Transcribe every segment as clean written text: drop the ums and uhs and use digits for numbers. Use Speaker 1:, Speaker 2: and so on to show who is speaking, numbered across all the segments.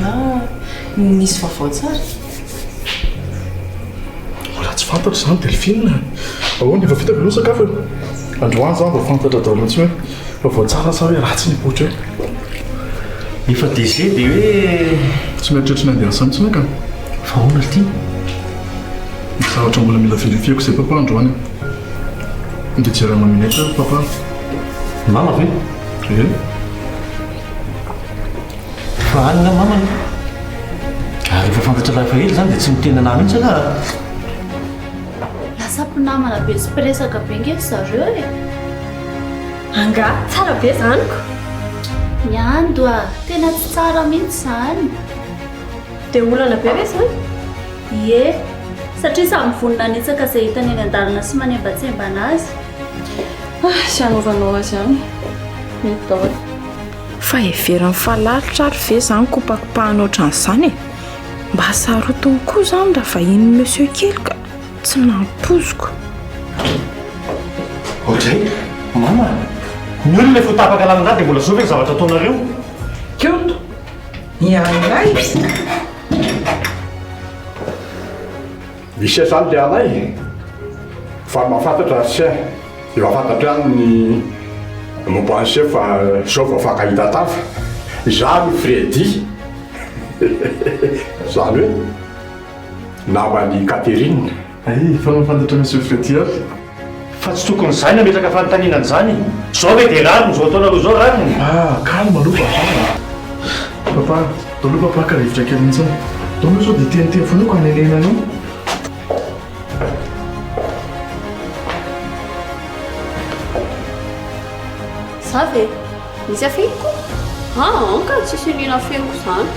Speaker 1: na nisy vaovao tsara
Speaker 2: raha tsy fantatro izany delphine ahoana efa vita vilosakafo androany zany vao fantatra daholo tsy hoe vaovao tsara sa hoe ratsy ny botra hoe
Speaker 3: efa dg dia hoe
Speaker 2: tsy mieritreritra ny andeha asa mitsiny ka
Speaker 3: fa ahoana ity
Speaker 2: zavatra mbola mila verifiako izay papa androany dia jery maminatra papa
Speaker 3: mama ve
Speaker 2: e
Speaker 3: fa anina mamana ary efa fantatra laha efa hely zany dia tsy mitena na mihitsy raha
Speaker 4: lasa mpinamana be sy piresaka be ngeky zareo e
Speaker 5: anga tsara be zanyko
Speaker 4: miando a tena tsy tsara mihitsy izany
Speaker 5: dia olana be ve zany
Speaker 4: ie satria samy vonina nitsaka izay hitany eny an-dalana sy manembatsemba anazy
Speaker 5: sy anaovanao azy any mety daholo
Speaker 6: fa heveriny falalitra ary ve zany kopakopahanao ohatran'izany e mba sarotiny koa zany raha vahiny monsieur kely ka tsy nampoziko
Speaker 3: ohatray mama ny olona efa tapaka lanindraha dia mbola zao ve zavatra ataonareo
Speaker 1: keoto ny Anay
Speaker 2: misy zany le Anay fa mahafantatra sy efa fantatra any ny mombanse fa zao vao fankahita tafa zany Fredy zany hoe namany Catherine fa mahafantatra monsieur Fredy ary
Speaker 3: fa tsy tokony izany nametraka fanontaninan' izany zao ve dia rariny zao ataonareo zao rariny
Speaker 2: calme aloha papa taloha papa ka rivotra kely mihitsy taloha sao dia teniteny foniko anelena anao
Speaker 5: za ve misy afeniko anka tsisy inina afeniko zany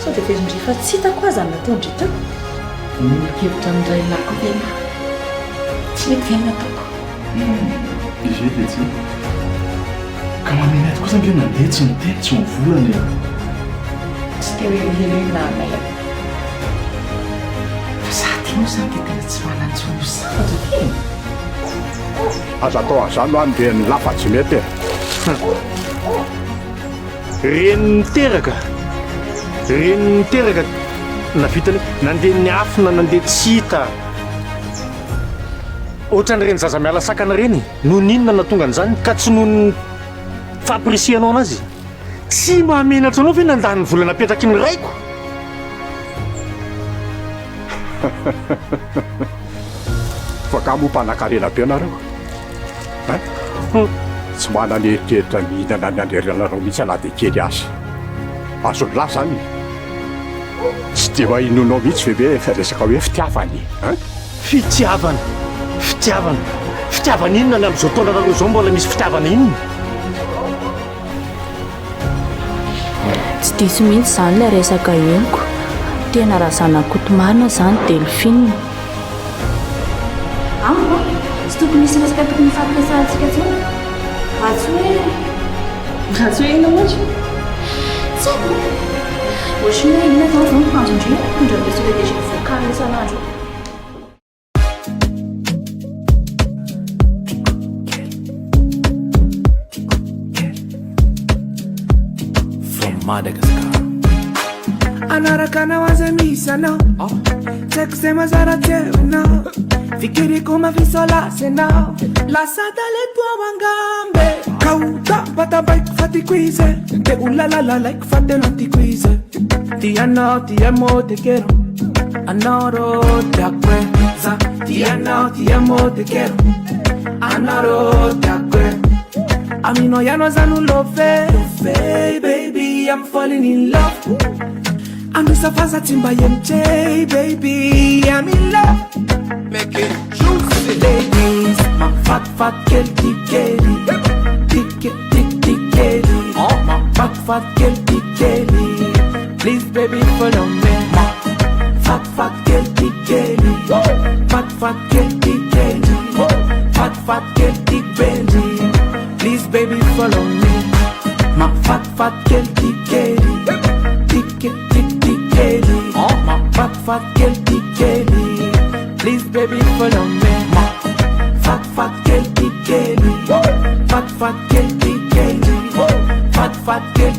Speaker 5: sao dia verindry fa tsy hitako azy any nataondry teo
Speaker 1: nikevitra amin'iray lako tena tsy mety fiaina ataoko
Speaker 2: izy dia tsy ka mameny aty kosa nge nandeha tsy miteny tsy mivolana
Speaker 1: tsy teo helena Anay fa za ty moa zany dia tena tsy manantsony zavatra ty
Speaker 2: aza atao an'izany no any dia ny lafa tsy mety
Speaker 3: reny niteraka navitany nandeha ny afina nandeha tsy hita ohatran'ireny zaza miala sakana reny no ninona natonga an'izany ka tsy noho ny fampirisianao anazy tsy mahamenatra anao ve nandany volana apetraky ny raiko
Speaker 2: fa ka mompanankarena be anareo tsy manany eritreritra mihinana ny andreranareo mihitsy anadia kely azy azo lahy zany tsy dia mahinonao mihitsy ve hoe resaka hoe fitiavany
Speaker 3: fitiavana inona ny amin'izao taonanareo zao mbola misy fitiavana inona
Speaker 6: tsy diso mihitsy zany ilay resaka henoko tena raha zanakotomarina zany delphine
Speaker 4: amiko tsy tokony misy resaka tokony fampiasantsika tsy ratsy hoe
Speaker 5: inona ohatry
Speaker 4: tsy haiko ohatry hoe inona zao zao mipanjondrina tondra misy hoe deja voakary isan'andro
Speaker 7: Madagascar anarakana wazamisana tekusema zaratena fikiri kuma visola sena la sadale tua wangambe kauta batabai fatikwize te ulalala like fatelanti kwize tiana tiamo te quiero anoro te acuerza tiana tiamo te quiero anoro te acuerza Amino ya no zanu love, baby, I'm falling in love. I'm just a fast timba MJ, baby, I'm in love. Make it juicy, ladies. My fat girl, Kelly, Kelly. Oh, my fat girl, Kelly. Please, baby, follow me. My fat girl, Kelly, fat girl, Kelly, fat girl, Kelly. Please, baby, follow me. My fat girl, Kelly. Kelly. Oh, my fat girl, Kelly. Please, baby, follow me. My fat girl, Kelly. Fat girl, Kelly. Fat girl,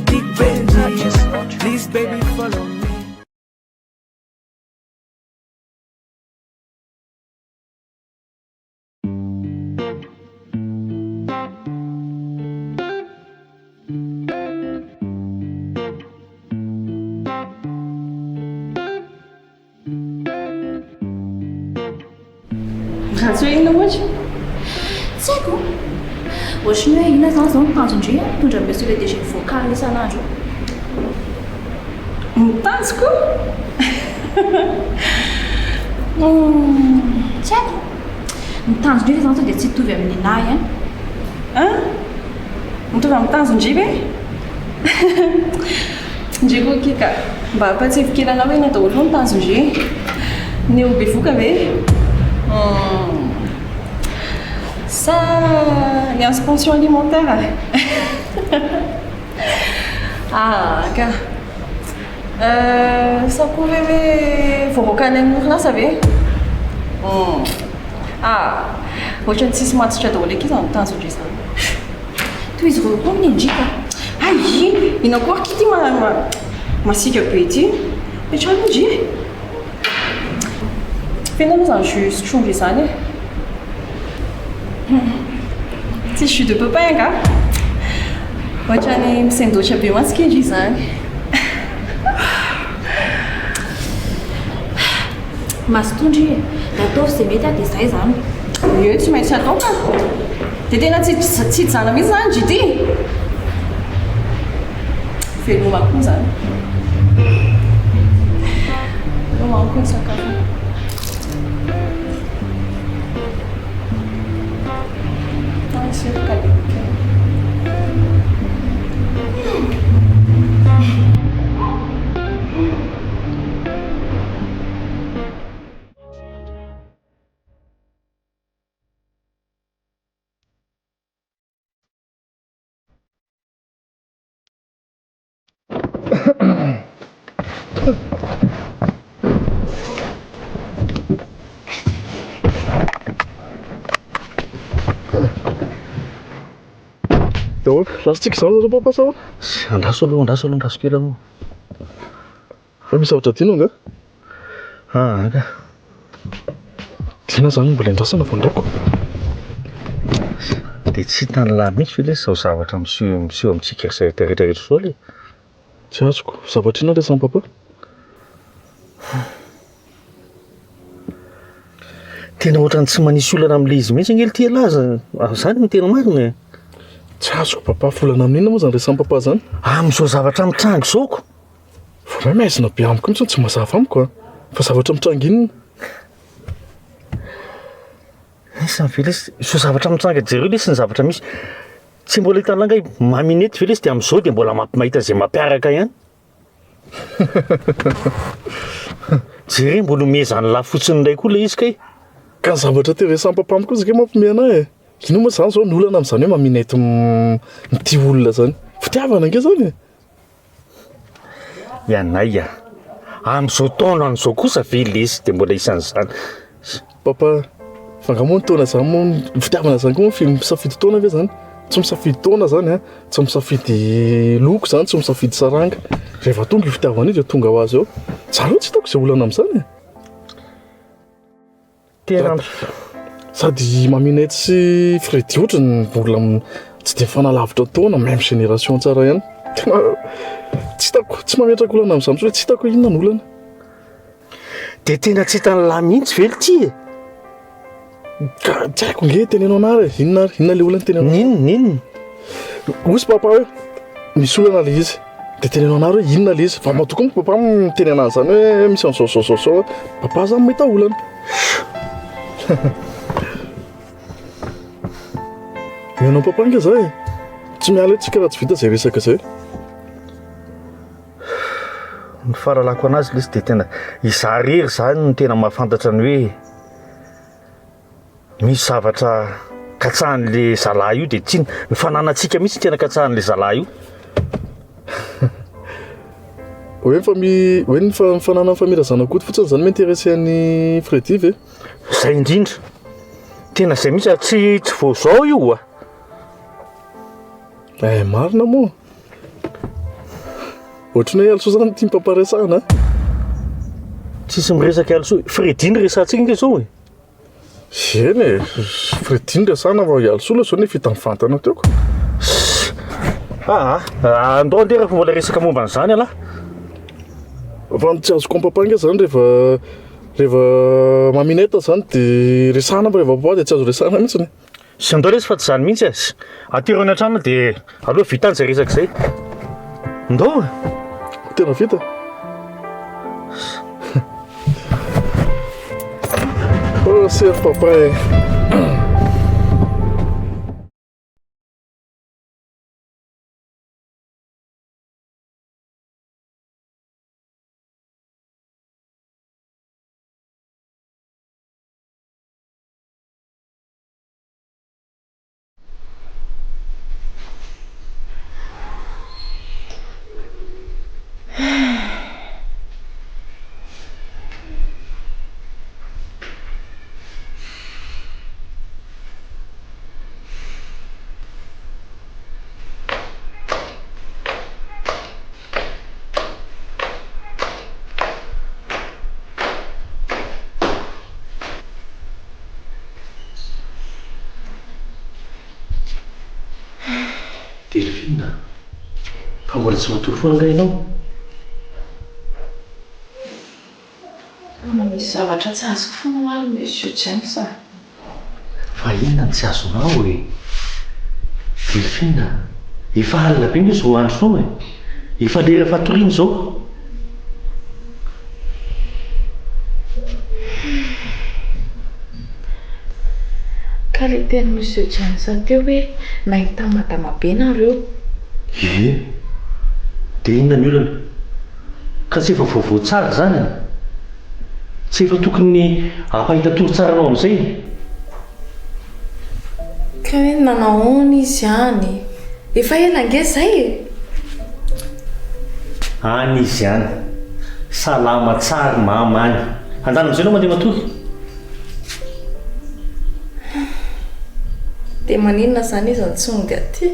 Speaker 4: tsy hoe inona ohatry tsy haiko ohatrany hoe inona zany zao mitanjondre mitondra monsieur le DG vocal isan'andro mitanjoko tsy haiko mitanjondre zany sao dia tsy hitovy amin'ny nahy mitovy amin'ny tanjondriva ndreko kika mba hampatsifikilana hoe na daholo ny tanjondre ny eo bevoka ve sa ny azo pension alimentaire ka sa koa hoe voavoakany amin'ny orinasa ve ohatrany tsisy matsotra daholo eky izany tanjondre zany toy izy reo koa ny ndrika ay ina koa kity masika be ty petrano indri fena aloha zany jus sotrondry zany tsy jus de pepin ka ohatrany misendotra be matsika indri zany masotondry ataovy zay mety dia zay zany eo tsy maintsy atao ka dia tena tsy hijana mihitsy zany jity veloma koa zany veloma koa ny sakafo
Speaker 8: Lasitsika izany zao papa sao?
Speaker 3: Andraso aloha andraso kely aloha.
Speaker 8: Fa misy zavatra tianao nga?
Speaker 3: Ka.
Speaker 8: Tiana zany mbola andrasana vao ndraiko.
Speaker 3: Dia tsy hitany lahy mihitsy ve ilay zao zavatra miseho amintsika rehetrarehetra zao le.
Speaker 8: Tsy azoko, zavatra inona ilay papa?
Speaker 3: Tena ohatrany tsy manisy olana amin'ilay izy mihitsy angely tia laza. Zany no tena marina.
Speaker 8: Tsy azoko papa, volana amin'inona moa zany resan'ny papa zany?
Speaker 3: Amin'izao zavatra mitrango zaoko.
Speaker 8: Vao maizina be amiko mihitsy tsy mazava amiko fa zavatra mitrango inona?
Speaker 3: Isany ve lesy so zavatra mitrango jereo lesy ny zavatra misy. Tsy mbola hitana angay maminety ve lesy dia amin'izao dia mbola mampimahita izay mampiaraka ihany. Jereo mbola omezany lafotsiny indray koa le izy kay.
Speaker 8: Ka ny zavatra teo resan'ny papa amiko izy ke mampime anahy ino moa zany zao ny olana amin'izany hoe maminety mity olona zany fitiavana ange zany
Speaker 3: Anay amin'izao taona an'izao kosa ve lesy dia mbola isan'izany.
Speaker 8: Papa fangamoa ny taona zany moa ny fitiavana zany koa misafidy taona ve zany? Tsy misafidy taona zany tsy misafidy loko zany, tsy misafidy saranga. Rehefa tonga io fitiavana io dia tonga ho azy eo. Tsara hoe tsy hitako izay olana amin'izany
Speaker 3: Tena
Speaker 8: sady maminety sy Freddy ohatrany mbola tsy dia fanalavitra taona même génération tsara ihany. Tena tsy hitako, tsy mametraka olana amin'izany hoe tsy hitako inona ny olana.
Speaker 3: dia tena tsy hitany lahy mihitsy ve ty
Speaker 8: ka tsy haiko nge tenenao anary inona le olana tenenao
Speaker 3: ninona
Speaker 8: osy papa hoe misy olana le izy dia tenenao anary hoe inona le izy fa matoko moa papa miteny anazy zany hoe misy an'zao papa zany mahita olana. Menao papa nge zay tsy miala hoe tsika raha tsy vita zay resaka zay.
Speaker 3: Ny fahalalako anazy lesy dia tena izarery zany no tena mahafantatra ny hoe misy zavatra katsahan'le zalahy io dia tsy mifananantsika mihitsy tena katsahan'le zalahy io.
Speaker 8: hoe ny fananany famirazana koty fotsiny zany m'intéressé an'ny Freddy ve?
Speaker 3: Zay indrindra tena zay mihitsy tsy vao zao io
Speaker 8: marina moa ohatrany hoe also zany tia mpamparesahana
Speaker 3: tsisy miresaka also Freddy ny resantsika nge zao
Speaker 8: eny Freddy ny resahana va alsola zao ne fita mivantana teoko
Speaker 3: andao andeha mbola resaka momba an'izany alahy
Speaker 8: fa tsy azoko ampapa nge zany rehefa rehefa mamineta zany dia resahana mba rehefa poa dia tsy azo resahana mihitsiny.
Speaker 3: Sy andao resy fa tsy zany mihitsy azy atyro any an-trano dia aloha vitany zay resaka izay ndao
Speaker 8: tena vita oh ser papa
Speaker 3: Delphine, fa mbola tsy matory foana nga ianao?
Speaker 6: Misy zavatra tsy azoko foana maro monsieur James.
Speaker 3: Fa inona no tsy azonao e? Delphine, efa alina be misy vo andronao e. Efa lera fatoriana izao.
Speaker 6: Ka le teny monsieur James teo hoe nahita madama be nareo.
Speaker 3: Ie, dia inona ny olana? Ka tsy efa vaovao tsara zany? Tsy efa tokony hampahita toro tsara anao amin'izay?
Speaker 6: Ka hoe nanahoana izy any? Efa ela ange zay e?
Speaker 3: Any izy any, salama tsara mama any. Andany amin'izay anao mandeha matory?
Speaker 6: Dia maninona zany izy tsy ondy aty?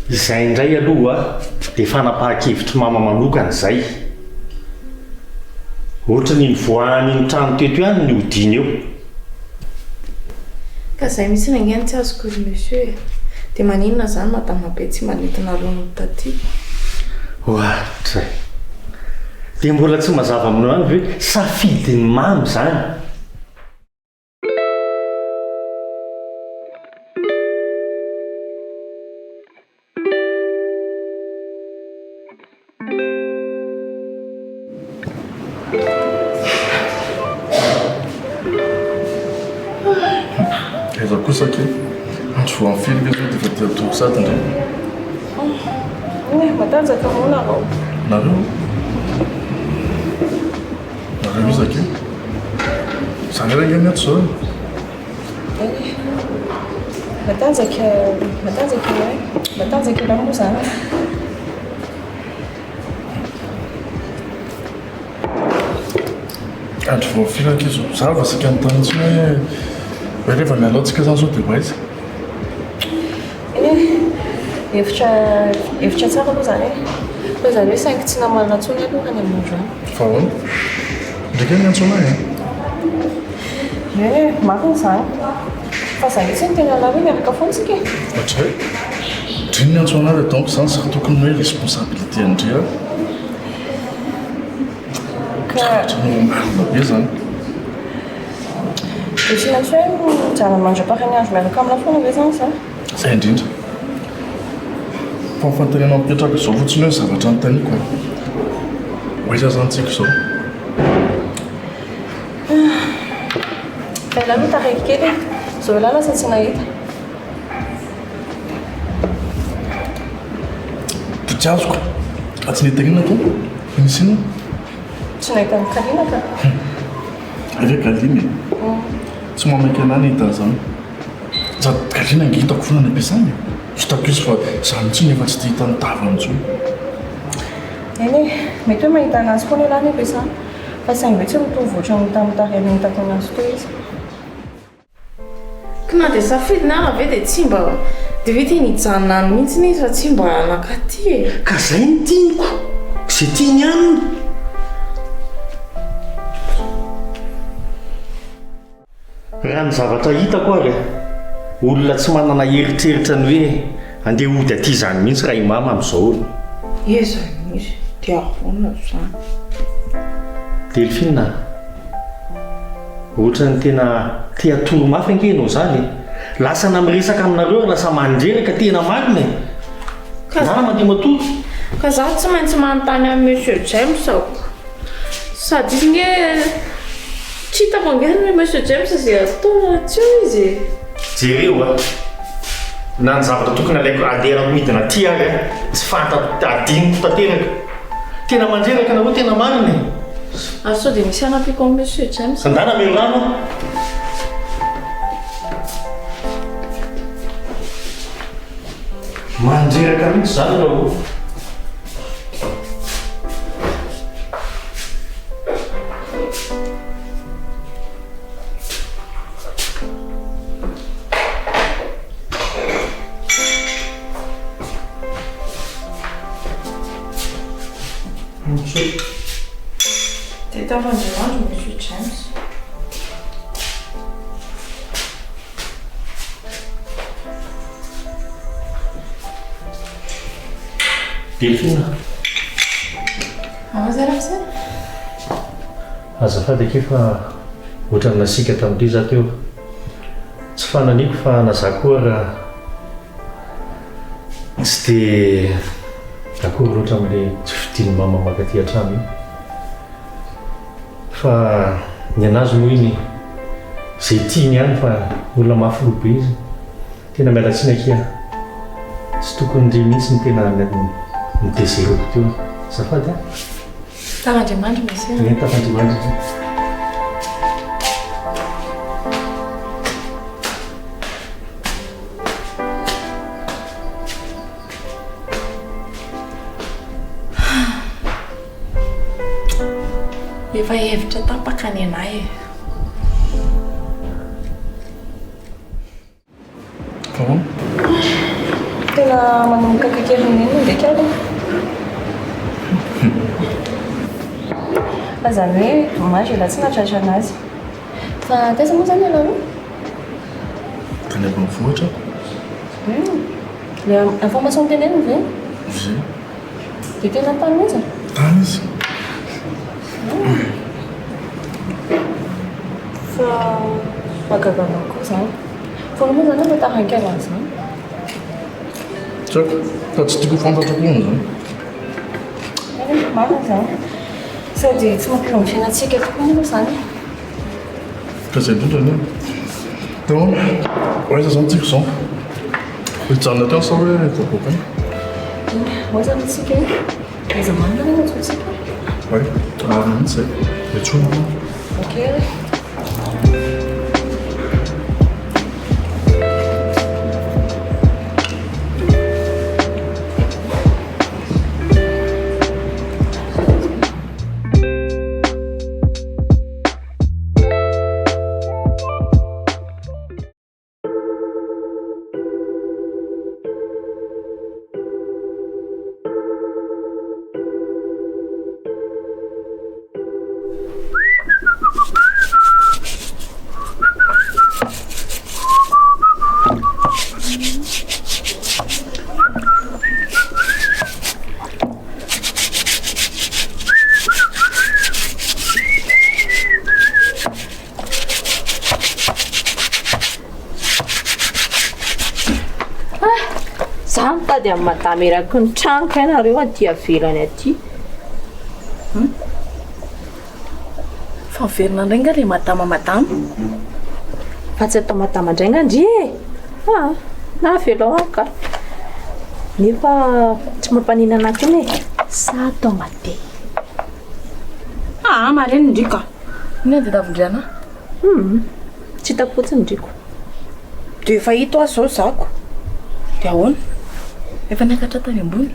Speaker 3: Izay indray aloha dia fanapahan-kevitry mama manokana izay. Ohatra ny nivoahany ny trano teto ihany ny hodiny eo.
Speaker 6: Ka izay mihitsy nangeny tsy azoko ry monsieur. Dia maninona zany madama be tsy manentana rono taty?
Speaker 3: Ohatra. Dia mbola tsy mazava aminao ihany hoe safidiny mamy zany.
Speaker 8: Eza kosa ke andro vao amin'ny firy zao dia efa dia atoko sady indray.
Speaker 4: Matanjaka moana anao.
Speaker 8: Nareo izake zany raha nge miato zao.
Speaker 4: Matanjaka ela moa zany.
Speaker 8: Andro vao firy ake zao za va sika nytany tsy hoe rehefa mialaotsika zany zao dia hoaiza.
Speaker 4: Hevitra tsara aloha zany e. Fa zany hoe saingy tsy namalina ntsony aloha any amin'ny andro any.
Speaker 8: Fa ahoana ndraika ny antsoana
Speaker 4: Marina zany. Fa zany tsy ny tena lavy miaraka foantsika e.
Speaker 8: ohatra hoe driny ny antsoana avy donc zany sy tokony hoe responsabilité andrea marina be zany.
Speaker 4: Dia tsy maintsy hoe mijana mandra-parany andro miaraka amina foana ve zany zany?
Speaker 8: Zay indrindra fa mifantenena mipetraka izao fotsiny hoe zavatra nytaniko hoaiza zany tsika izao.
Speaker 4: Ela aloha taraiky kely zao ela lasa tsy nahita.
Speaker 8: dia tsy azoko fa tsy nahita ke misy inona
Speaker 4: Tsy nahita ny Kalina ka.
Speaker 8: eve Kalina tsy mamaky anay nahitany zany. Za Kalina ngitako foana ny ampiasany hitako izy fa za mihitsy nefa tsy tia hitany tava amin'izao.
Speaker 4: Mety hoe mahita anazy foana ela ny ampiasany. Fa saingy hoe tsy mitovy ohatry ny tamitary any hitako anazy teo izy.
Speaker 6: Ka na dia safidy na raha ve dia tsy mba dia ve tia nijanona any mihitsy izy fa tsy mba nakaty e.
Speaker 3: Ka zay ny tianiko, zay tiany aminy. Raha ny zavatra hitako ary olona tsy manana eritreritra ny hoe andeha hody aty zany mihitsy raha imama amin'izao.
Speaker 6: Eza misy dia ahoana zany.
Speaker 3: Delphine, ohatra ny tena tia toro-mafy ankenao zany. Lasa namiresaka aminareo lasa mandreraka tena marina. Zana mandeha matory.
Speaker 6: Ka zaho tsy maintsy manontany amin'ny Monsieur James aho. Sady izy nge tsy hitako angeriny Monsieur James izay atao tsy eo izy.
Speaker 3: Jereo a. Na ny zavatra tokony alaiko adera midina ty ary tsy adiniko tanteraka. Tena mandreraka nareo tena marina.
Speaker 6: Sao dia misy anapiko amin'ny Monsieur James.
Speaker 3: Sandana mero rano. Mandreraka mihitsy zany nareo.
Speaker 6: Tenta avandreo Monsieur James.
Speaker 3: Delphine.
Speaker 6: Zay.
Speaker 3: Azafady ake fa ohatra ny nasika tamin'ity za teo. Tsy fananiko fa nazakoa raha tsy dia d'accord loatra amin'ilay tsy fidiny mama makaty an-trano io. Fa ny anazy moa iny izay tiany ihany fa olona mafy lobe izy. Tena mialatsiny akia. Tsy tokony ndry mihitsy ny tena midézeroko teo. Azafady a.
Speaker 6: Tafandriamanitra monsieur.
Speaker 3: Ny tafandriamanitra.
Speaker 6: Efa hevitra tapaka ny Anay.
Speaker 8: Comment?
Speaker 4: Tena manomboka kakeriny iny ndraiky aho. Fa zany hoe dommage la tsy nahatratra anazy. Fa taiza moa zany ianao?
Speaker 8: Tany ambanivohitra.
Speaker 4: Le information teneniny ve?
Speaker 8: Zay.
Speaker 4: Dia tena tany izy?
Speaker 8: Tany izy.
Speaker 4: Fa magagana koa zany. Fa moa zany hoe tarankelana zany.
Speaker 8: Tsako, fa tsy tiako fantatra koa zany.
Speaker 4: Marina zany. Sady tsy mampiova amin'ny fiainantsika tokoa moa zany.
Speaker 8: Ka zay indrindra ny teo oaiza zany tiako zao. Hijanona teo sa hoe vaboaka any?
Speaker 4: Oaiza mitsika io? Aiza marina ny natsotsika?
Speaker 8: Oe, marina mihitsy zay. Dia tsona moa.
Speaker 4: Ok.
Speaker 5: Mitady amin'ny madama eraky ny trano ka ianareo aty avelany aty.
Speaker 6: Fa miverina indray nga ilay madama.
Speaker 5: Fa tsy atao madama indray ngandry e. Na avelo ao ka. Nefa tsy mampanina anaky iny e. Sa atao mate.
Speaker 6: Mareny ndrika. Iny dia tavondriana.
Speaker 5: Tsy hitako fotsiny ndriko.
Speaker 6: Dia efa hito azy zao zako. Dia ahoana? Efa niakatra tany ambony.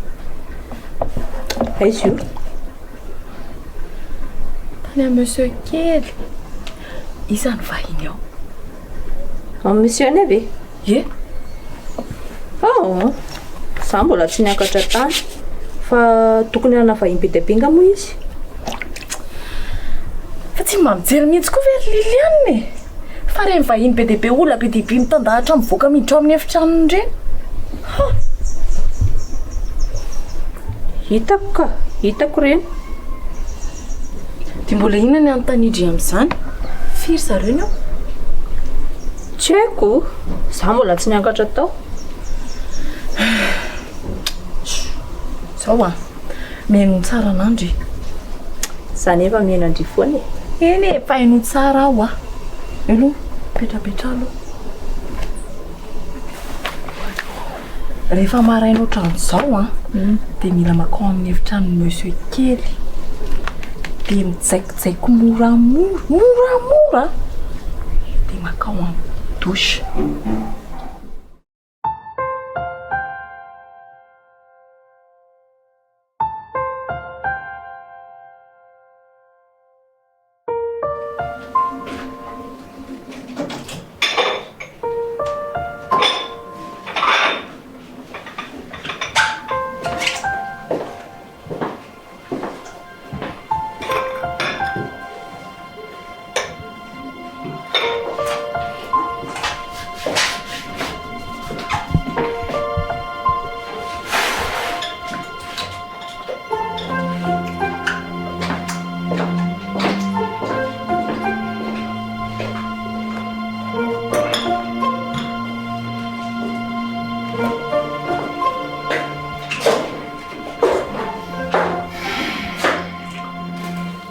Speaker 5: Aiza io?
Speaker 6: Tany amin'ny monsieur kely. Isany vahiny ao.
Speaker 5: Amin'ny monsieur Anay ve?
Speaker 6: Ye.
Speaker 5: Za mbola tsy niakatra tany. Fa tokony hanana vahiny be dia be nga moa izy.
Speaker 6: Fa tsy mba mijery mihitsy koa ve Liliane e. Fa reny vahiny be dia be olona be dia be mitandahatra mivoaka miditra amin'ny efitrano ireny.
Speaker 5: Hitako reny.
Speaker 6: dia mbola inona ny anontanidry amin'izany firy zareo ny ao
Speaker 5: tsy haiko za mbola tsy niankatra tao
Speaker 6: zao a mihaino tsara anandry
Speaker 5: za nefa mihainandry foana
Speaker 6: eny e pahaino tsara aho a aloha petrapetra aloha rehefa maraina ohatran'izao a dia mila makao amin'ny efitrano monsieur kely dia mijaikojaiko moramora dia makao amin'ny dosy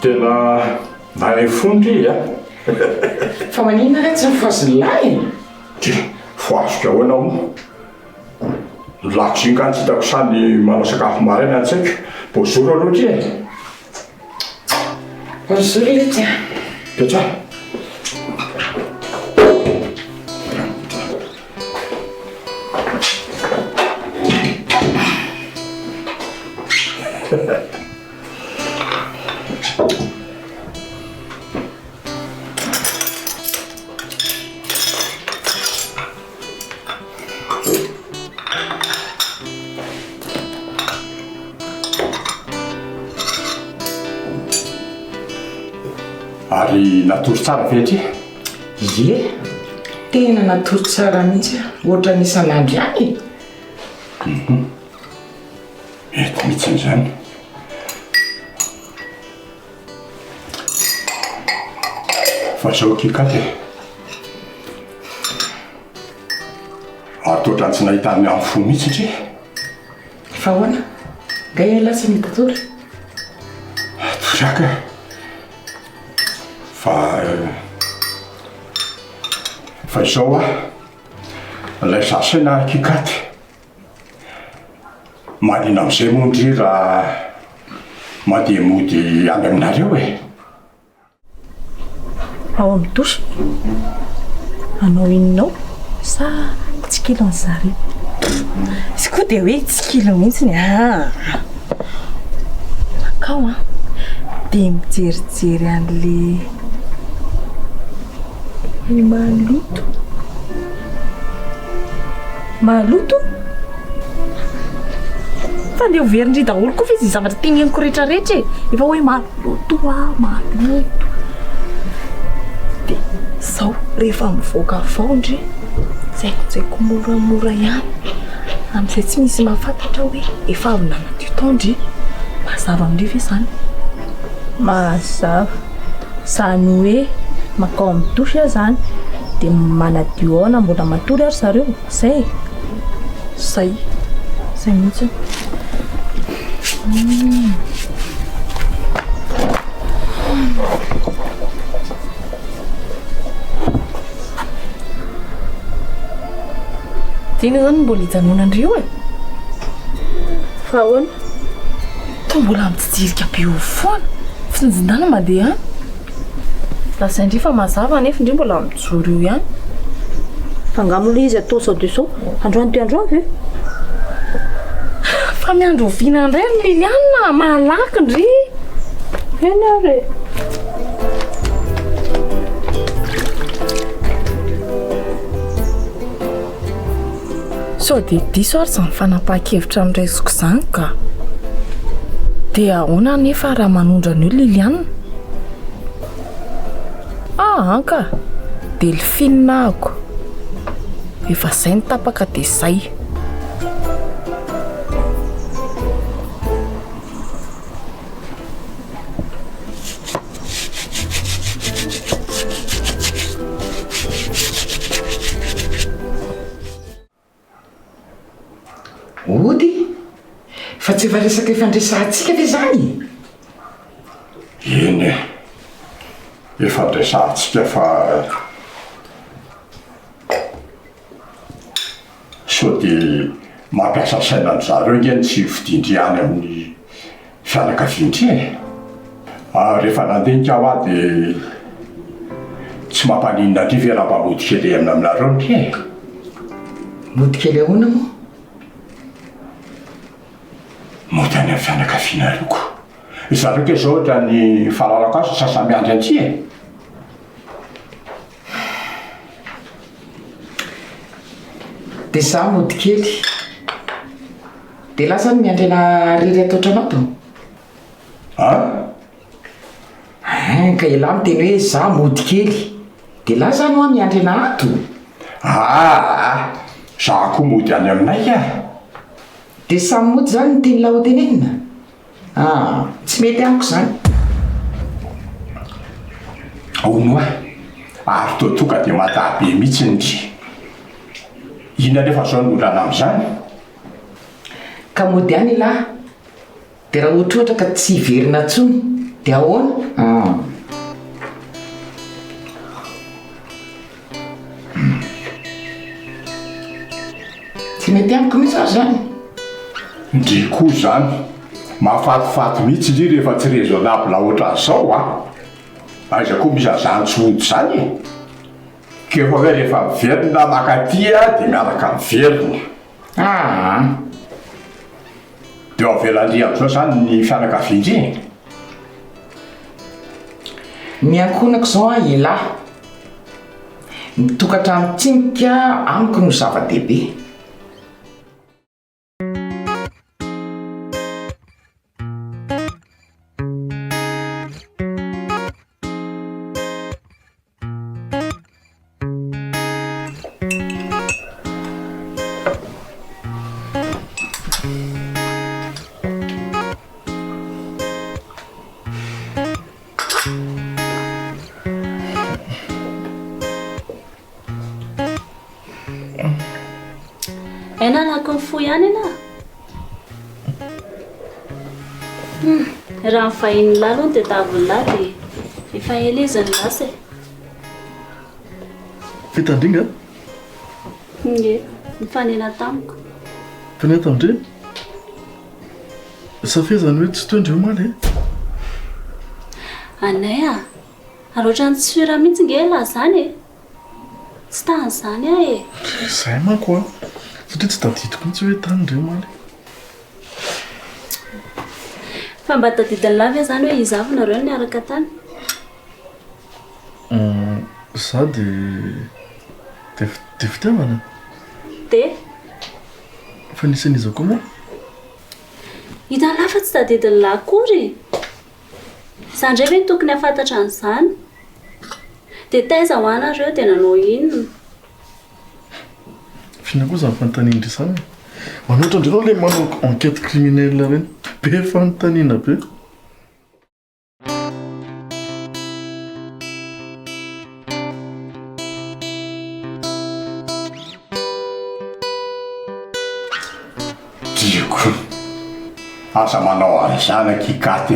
Speaker 2: tena nahay fondry a
Speaker 1: fa manina re tsy mifazilay
Speaker 2: ty foazoka hoanao lakozinka tsy hitako sany manao sakafo maraina antsaiko bozoro aloha ty e
Speaker 1: bozoro lety a
Speaker 2: petra ary natory tsara vetry
Speaker 1: ye tena natory tsara mihitsy ohatra nisan'andro ihany
Speaker 2: mety mihitsy an'izany fa zao kikaty atoatrany tsy nahitany amin'ny fo mihitsy ndry
Speaker 1: fa hoana gay lasa mitatory
Speaker 2: toriaka fa izao a lay zasaina kikaty malina amin'izay mondry raha mandeha mody any aminareo e
Speaker 6: ao amin'ny dosy anao inonao sa tsy kilo ny zareo izy koa dia hoe tsy kilo mihitsy ny makao a dia mijerijery an'le maloto fa ndeha overindry daholo koa fa izy zavatra teneniko rehetrarehetra e efa hoe maloto dia zao rehefa mivoaka vaondry zaikojaiko moramora ihany amin'izay tsy misy mahafantatra hoe efa avy nanadio taondry mazava amin'ireo ve zany
Speaker 5: mazava zany hoe makao amin'ny dosy a zany dia manadio ao na mbola matory ary zareo zay
Speaker 6: mihitsy tiana zany mbola hijanonandreo e
Speaker 5: fa ahoana
Speaker 6: to mbola mijijirika be o foana finjindana mandeha lasa indri fa mazava nefa indri mbola mijoro eo ihany
Speaker 5: fa ngamolo izy atao sao de sao androany ty androany ve
Speaker 6: fa miandro oviana indray ny Liliana malaky ndry
Speaker 5: eny ary
Speaker 6: sao dia diso ary zany fanapahan-kevitra niraisiko izany ka dia ahoana nefa raha manondrana eo Liliana anka delphine ako efa izay ny tapaka dia izay
Speaker 1: ody fa tsy efa resaka ifandraisantsika ve zany?
Speaker 2: Eny e, ifandraisantsika fa so dia mampiasa sainany zareo ngeny tsy fidindry any amin'ny fianakaviandry e. Rehefa nandinika aho aho dia tsy mampaninona andry ve raha mba mody kely aminareo ndry e.
Speaker 1: Mody kely ahoana moa?
Speaker 2: Mody any amin'ny fianakavianareo ko. Zareo ke zao ohatra ny fahalalako azy sasamiandry antsy e.
Speaker 1: Dia za mody kely dia lasa ny miandrena riry ataotranao to? Ka ialahy miteny hoe za mody kely dia lasa no a miandrena ato?
Speaker 2: Za koa mody any aminay ka.
Speaker 1: Dia samy mody zany ny teny lahotenenina? Tsy mety amiko zany.
Speaker 2: Ono ary toa dia matabe mihitsy ndry. Inona nefa zao ny olana amin'izany?
Speaker 1: Ka mody any lahy dia raha ohatra ka tsy verina ntsony dia ahoana? Tsy mety amiko mihitsy aho zany.
Speaker 2: Ndry koa zany mahafatifaty mihitsy ndry rehefa tsy raisonnable ohatra an'izao aiza koa misy azany tsy ody zany e. Kefa hoe rehefa miverina makatia dia miaraka miverina. Dia avelandry amin'izao zany ny fianakaviandry.
Speaker 1: Miankonako zao ialahy, ny tokantrano tsimika amiko no zava-dehibe.
Speaker 5: Enanako mifoy ihany ianao? Raha mivahiny lahy aloha dia daviny lahy dia efa ela izy ny lasa e.
Speaker 8: Fitandringa?
Speaker 5: Ie, nifanena tamiko.
Speaker 8: Fanena tamindre? Safezany hoe tsy toy indreo maly e?
Speaker 5: Anay ary ohatrany tsy fira mihitsy nge lahy zany e. Tsy tany zany aho e.
Speaker 8: Izay manko satria tsy tadidiko mihitsy hoe tany indreo maly.
Speaker 5: Fa mba tadidiny lahy ve zany hoe izavy nareo niaraka tany?
Speaker 8: Za dia fitiavana.
Speaker 5: Dia?
Speaker 8: Fa nisan'iza koa moa?
Speaker 5: Hita lahy fa tsy tadidiny lahy akory. Za ndray ve tokony hafantatra an'izany? Dia taiza ho anareo dia nanao inona?
Speaker 8: Fina koa zany fanontaniana izany. Manoatra andreo ilay manao enquête criminelle ireny. Be fanontaniana be.
Speaker 2: Dioko, asa manao ary zanaka hikaty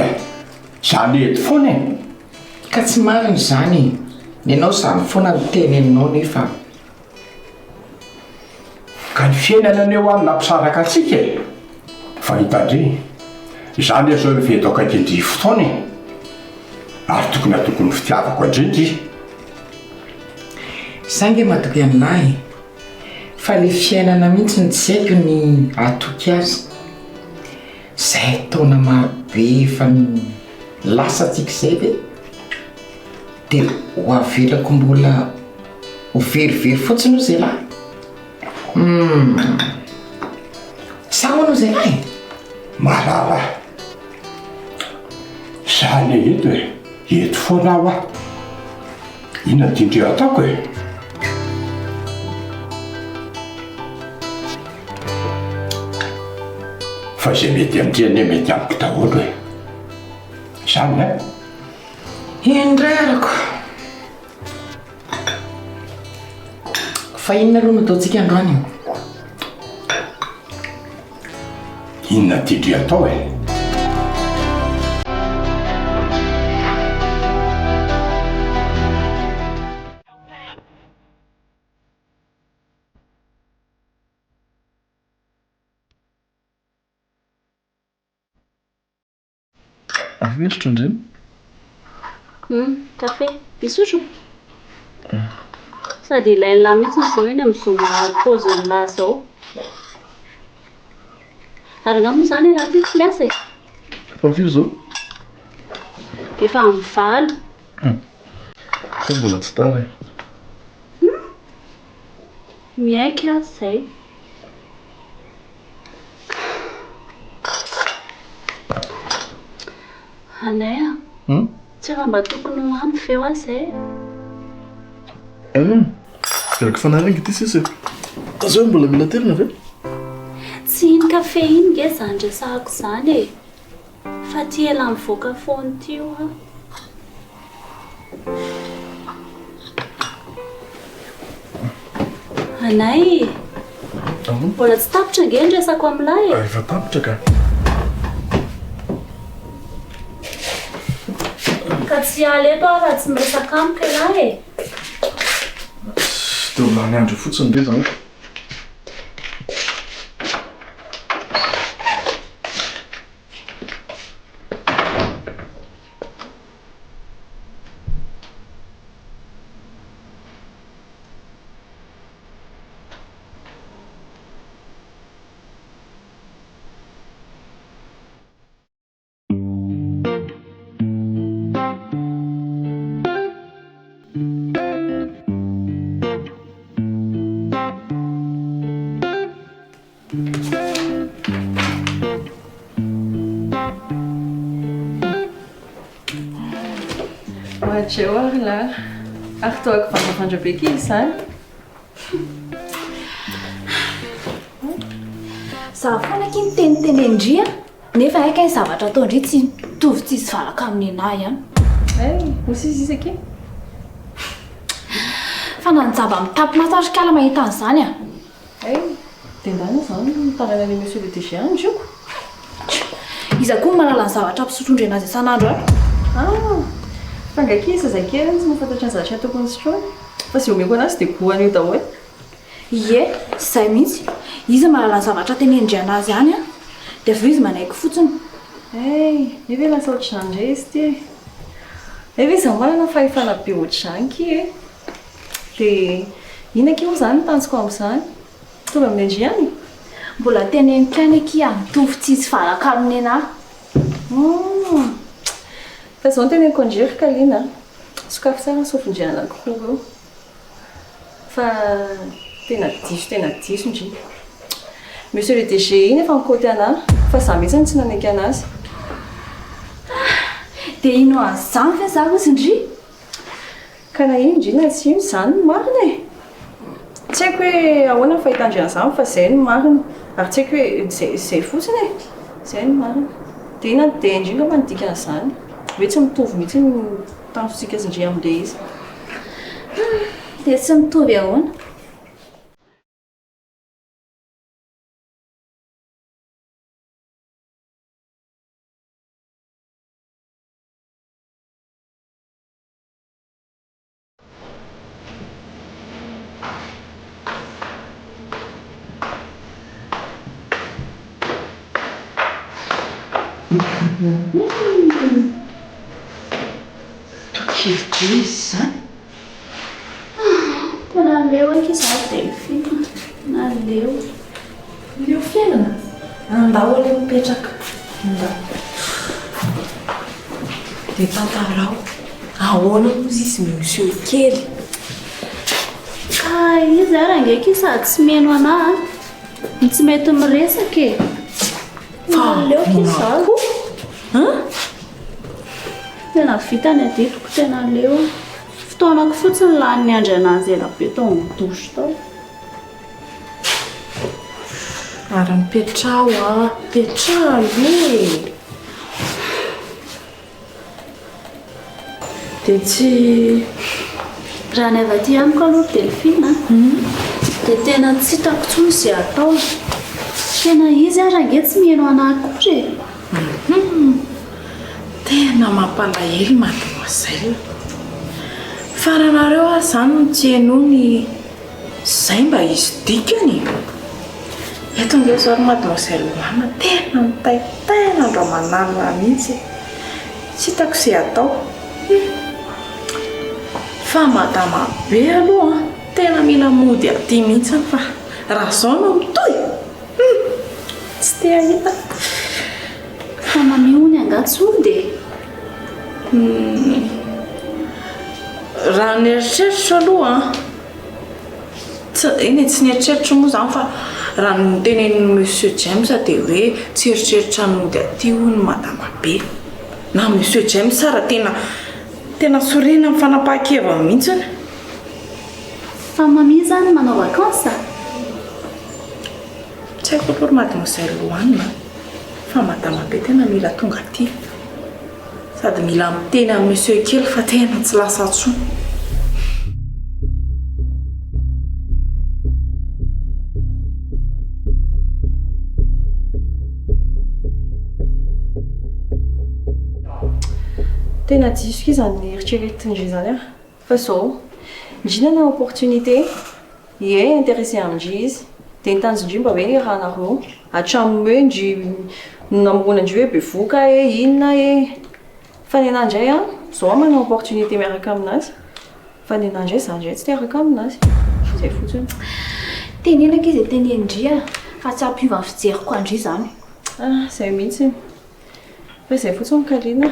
Speaker 2: zany eto foana e.
Speaker 1: Ka tsy marina zany, ianao zany foana ny teneninao nefa.
Speaker 2: Ka ny fiainana eo amin'ny nampisaraka antsika e. Fa hitandry, izany zao mivedaka indri fotoana e. Ary tokony fitiavako indrindry.
Speaker 1: Saingy matoky amin'ahy, fa le fiainana mihitsy ny tsy haiko ny atoky azy. Zay taona marobe efa lasa tsika izay ve? Dia ho avelako mbola ho verivery fotsiny izay lahy. Sa hono izay lahy?
Speaker 2: Malala. Zany eto e, eto foana aho a. Inona tindreo ataoko e? Fa izay mety amindreny mety amiko daholo e. Zany e?
Speaker 1: Indray arako. Fa inona aloha no ataontsika androany?
Speaker 2: inona tidry atao e.
Speaker 8: Avelatra indreny?
Speaker 5: Kafe misotro sady ilain'lahy mihitsy zao eny amin'izao paozin'lahy zao. Ary angamba zany raha tiako miasa e.
Speaker 8: Fa firy zao?
Speaker 5: Efa mivaly.
Speaker 8: Fa mbola tsy tara e.
Speaker 5: Miaiky azy zay. Anay tsy raha mba tokony ampy feo azy zay.
Speaker 8: Verako fanaranga ity sisa. Azo hoe mbola mila terina ve?
Speaker 5: Tsy iny kafe iny nge zany resahako zany e. Fa ty ela mivoaka foana tio a. Anay, mbola tsy tapitra nge ny resako amin'lahy e.
Speaker 8: Efa tapitra ka.
Speaker 5: Ka tsy aleto aho raha tsy miresaka amiko lahy e.
Speaker 8: Teo lany andro fotsiny be zany.
Speaker 4: Mahatreo ary lahy. Ary toako vandravandra be izy zany.
Speaker 6: Za foana ky nitenitenendria nefa aika ny zavatra atao ndry tsy mitovy tsisy valaka amin'ny anahy ihany.
Speaker 4: Mosy izy izy ake.
Speaker 6: Fa nanjaba mitapy masatrika ala mahita an'izany a.
Speaker 4: Tendana zany mitarana ny monsieur le DG andrioko.
Speaker 6: Iza koa manala ny zavatra mpisotrodry anazy isan'andro a.
Speaker 4: Fangakisa zakely tsy mahafantatra ny zavatra tokony sotroina. Fa sy omeko anazy dia goany io daholo.
Speaker 6: Ie, zay mihitsy. Izy malala ny zavatra tenendry anazy ihany a. Dia avy izy manaiky fotsiny.
Speaker 4: Neve lasa ohatr'izany indray izy ty. Neve izy manana fahefana be ohatr'izany ky e. Dia inona ke moa zany ny tanjoko amin'izany? Tovy amin'ny endry ihany?
Speaker 6: Mbola teneniko ihany aky mitovy tsisy valaka amin'ny anahy.
Speaker 4: Fa zao teneniko andrery Kalina. Sokafy tsara sofindriana anankiroa eo. Fa tena diso ndry. Monsieur le DG iny efa mikoty anahy. Fa za mihitsy tsy nanaiky anazy.
Speaker 6: Dia ino an'izany ve za ozy ndry?
Speaker 4: Ka na ino ndrina tsy ino zany no marina e. Tsy haiko hoe ahoana fahitandry an'izany fa zay no marina. Ary tsy haiko hoe zay fotsiny e. Zay no marina. Dia ina dia indrindra manodika an'izany. Hoe tsy mitovy mihitsy ny tanjosika indry amin'ilay izy.
Speaker 6: Dia tsy mitovy ahoana?
Speaker 1: Kivy izany.
Speaker 5: Tena leo aky za Delphine. Na leo.
Speaker 6: Leo fiainana? Andao leo mipetraka. Dia Tantara ahoana mozy izy miosio kely.
Speaker 5: Ka izy ara ngeky sady tsy meno anahy. Tsy mety miresaka e.
Speaker 6: Fa
Speaker 5: leo ky za. Tena vita ny aditoko tena leo. Fotoanako fotsiny lany ny andry anazy ela be tao mitosy tao.
Speaker 6: Ary mipetrao petrao e. Dia tsy
Speaker 5: raha ny avy aty amiko aloha Delphine dia tena tsy hitako tsony izay atao. Tena izy aranga tsy mihaino anakory.
Speaker 6: Tena mampalahelo mademoiselle. Faranareo zany no tsy hainony zay mba izy dikany. Eto ndreo zao mademoiselle Oana tena tena andro manalina mihitsy. Tsy hitako izay atao. Fa madama be aloha tena mila mody aty mihitsy fa raha zao no mitohy. Tsy te ahita.
Speaker 5: Fa mamihony angatsody.
Speaker 6: Raha nieritreritro aloha eny tsy nieritreritro moa zany fa raha notenenin'ny monsieur James dia hoe tsy eritreritra nody aty hoy ny madama be. Na monsieur James ara tena sorena amin'ny fanapahan-kevana mihitsy.
Speaker 5: Fa mamia zany manao vakansa.
Speaker 6: Tsy haiko loatra mademoiselle Oana fa madama be tena mila tonga aty. Sady mila miteny amin'ny monsieur kely fa tena tsy lasa tsony.
Speaker 4: Tena diso izany eritreretindry zany fa zao ndrinana opportunité ie intéressé amindry izy dia nitanjondry mba hoe raha nareo hatramin'ny hoe ndry namorona ndry hoe bevoka inona fa ny anandray zao manao opportunité miaraka aminazy fa ny anandray zany ndray tsy miaraka aminazy zay fotsiny.
Speaker 5: Tenenako izy tenendry fa tsy ampiova fijeriko andry zany.
Speaker 4: Zay mihitsy fa zay fotsiny Kalina.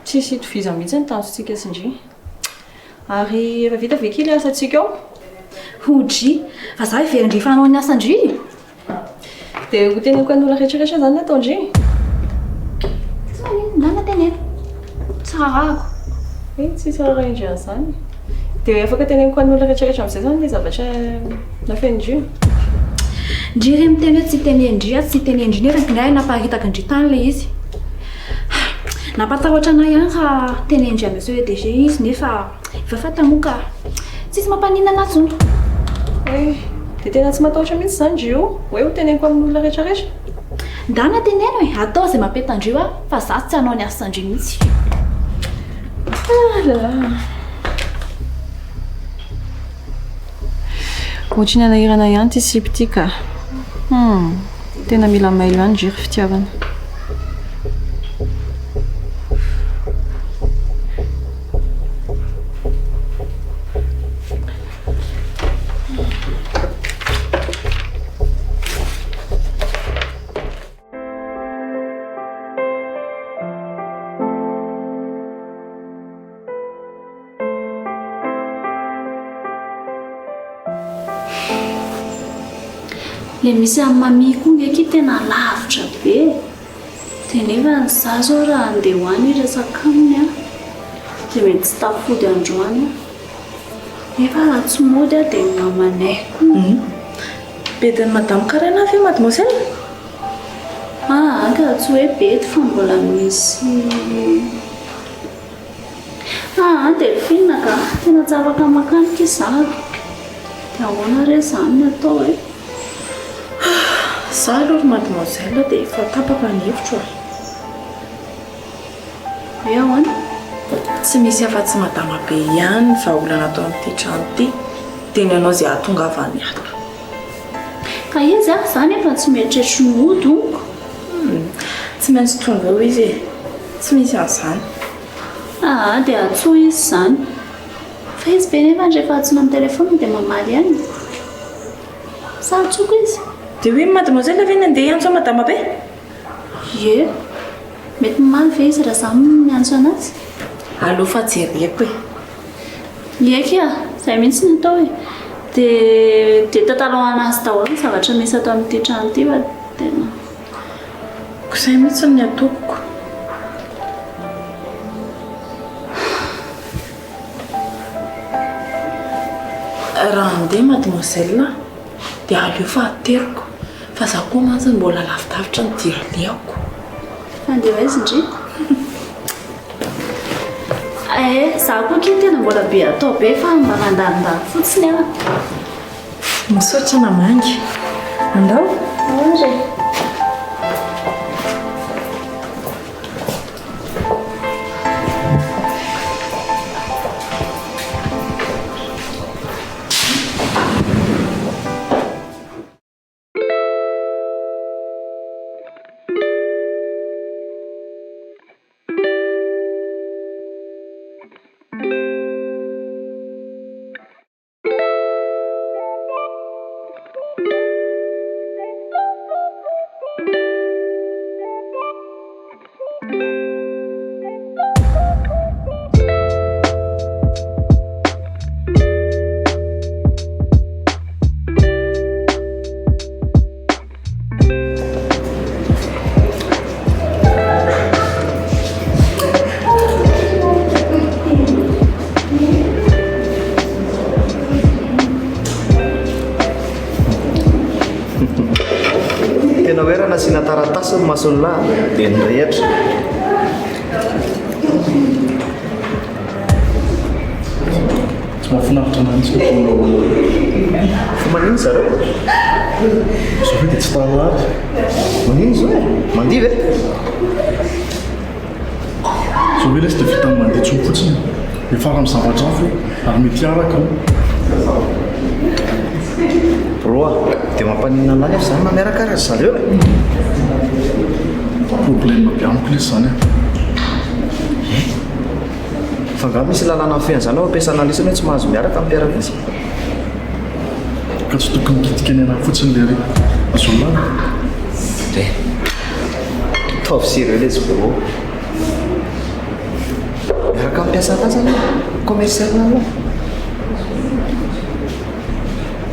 Speaker 4: Tsisy toviza mihitsy ny tanjontsika sindry. Ary efa vita vekily asantsika ao.
Speaker 5: Hodry fa za iverindry fanao ny asandry.
Speaker 4: Dia ho teneniko an'olona rehetrarehetra zany nataondry.
Speaker 5: Nana teneno. Tsarako.
Speaker 4: Tsy tsara indry zany. Dia afaka teneniko an'olona rehetrarehetra amin'izay zany ilay zavatra nafenindry.
Speaker 5: Ndry re miteny hoe tsy tenendry tsy tenendry nefa nginay naparitaka indry tany ilay izy. Napatahotra anay ihany raha tenendry amin'ny monsieur DG izy nefa efa fatamoka tsisy mampanina anazy.
Speaker 4: Dia tena tsy matahotra mihitsy zany ndry io hoe ho teneniko amin'olona rehetrarehetra.
Speaker 5: Ndana teneno atao izay mampetandrio fa za tsy hanao ny asandry mihitsy.
Speaker 4: Ohatriny anahirana ihany ty sipy ty ka. Tena mila mailo ihany ndry fitiavana.
Speaker 5: Le misy amin'ny mamia koa ngeky tena lavitra be. Dia nefa ny za zao raha andeha hoany resaka aminy dia mety tsy tafody androany. Nefa raha tsy mody dia mamanay koa.
Speaker 6: Bedin'ny madame Karana ve mademoiselle?
Speaker 5: Ka tsy hoe bety fa mbola misy. Delphine ka tena tsy afaka makanika izaho. Dia ahoana re izany atao hoe?
Speaker 6: Za aloha mademoiselle dia efa tapaka ny hevitro.
Speaker 5: Hoe ahoana?
Speaker 6: Tsy misy afa-tsy madama be ihany fa olana atao amin'ity trano ity. Teny ianao izay ahatongavany ato.
Speaker 5: Ka izy zany efa tsy mieritreritra ny ody onko.
Speaker 6: Tsy maintsy tonga eo izy tsy misy an'izany.
Speaker 5: Dia atsoa izy zany. Fa izy be nefa rehefa atsoina amin'ny telefona dia mamaly ihany. Sa atsoko izy?
Speaker 6: Dia hoe mademoiselle ve nandeha hiantso madama be?
Speaker 5: Ie. Mety mamaly ve izy raha za miantso anazy?
Speaker 6: Aleo fa jereko
Speaker 5: Ieky izay mihitsy ny atao dia tantalao anazy daholo ny zavatra misy atao amin'ity trano ity fa tena.
Speaker 6: Izay mihitsy ny atoko. Raha andeha mademoiselle dia aleo fa ateriko fa za koa mantsy mbola lavidavitra ny diraleako.
Speaker 5: Andeha izy ndry. Za koa kely tena mbola be atao be fa mba mandandany fotsiny
Speaker 6: misaotra namangy. andao
Speaker 5: Aonde?
Speaker 9: Tena hoe raha nasiana taratasy ny mason'lahy dia nyrehatra.
Speaker 8: Tsy mahafinaritra nantsy
Speaker 9: Fa manino zareo?
Speaker 8: zao hoe dia tsy talary
Speaker 9: Manino zao e? Mandiva e?
Speaker 8: zao hoe lesy dia vita amin'ny mandeha tsoa fotsiny efa raha mizavatra afo ary mety araka
Speaker 9: Roa, dia mampanina anay avy zany mameraka arazy zareo e?
Speaker 8: problème biamiko lesy zany e.
Speaker 9: Fa nga misy lalàna amin'ny fian'izany ao ampiasana lesany hoe tsy mahazo miaraka amin'ny mpiaraka izy.
Speaker 8: ka tsy tokony mikitika ny anahy fotsiny le re azolana
Speaker 9: De taovy sireo le zyboro miaraka ampiasa anazy any commercial anao.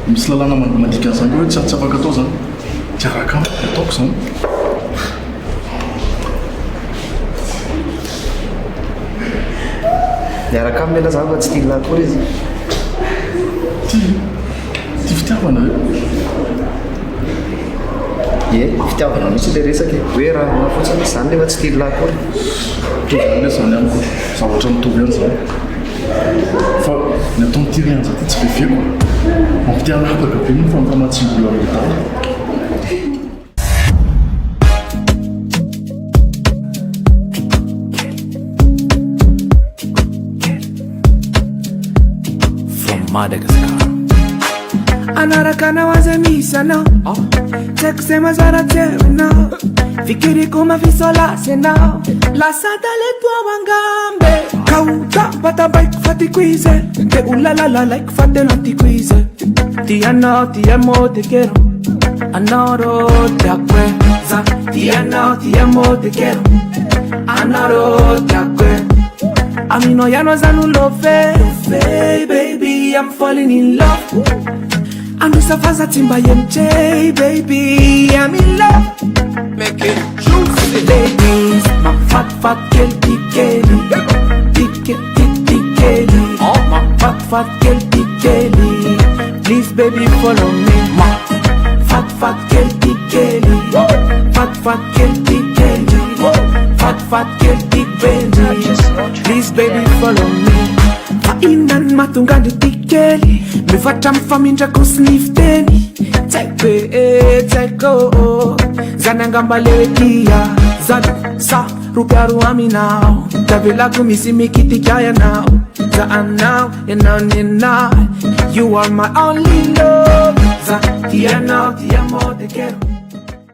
Speaker 8: misy lalàna mandikan'izany hoe tsy afaka atao zany tiaraka am ataoko zany
Speaker 9: Miaraka amin'ny mela zava tsy tia akory izy.
Speaker 8: ty fitiavana
Speaker 9: Ie, fitiavana mihitsy le resaka hoe raha nafotsiny zany nefa tsy tia akory.
Speaker 8: tovany zany amiko zavatra mitovy any zany fa ny atao nytirianja ty tsy veveko mampitianapaka be ny fa mifamatsymbola mitany.
Speaker 7: Madagascar anaraka na waza misana Teko sema zara tena fikiriko mavisola sena la sadale tua wangambe kauta bata bike fati quize te ulala like fate not quize ti amo te quiero anoro te acuerza ti amo te quiero anoro te acuerza Amino ya no zanu love baby I'm falling in love Andusa faza timba yemche baby I'm in love Make it juicy ladies My fat girl tikeli Tikeli Oh my fat girl tikeli Please baby follow me My fat girl tikeli Fat girl tikeli Fat girl tikeli Please baby follow me Fainan matungani tikeli Mivatra mfamindra kusnifteni Teko Zanangambalewe kia Zadu sa rupiaru aminao Tavila kumisi mikiti kaya now Zaan now and now You are my only love Za tia now tia mo te quiero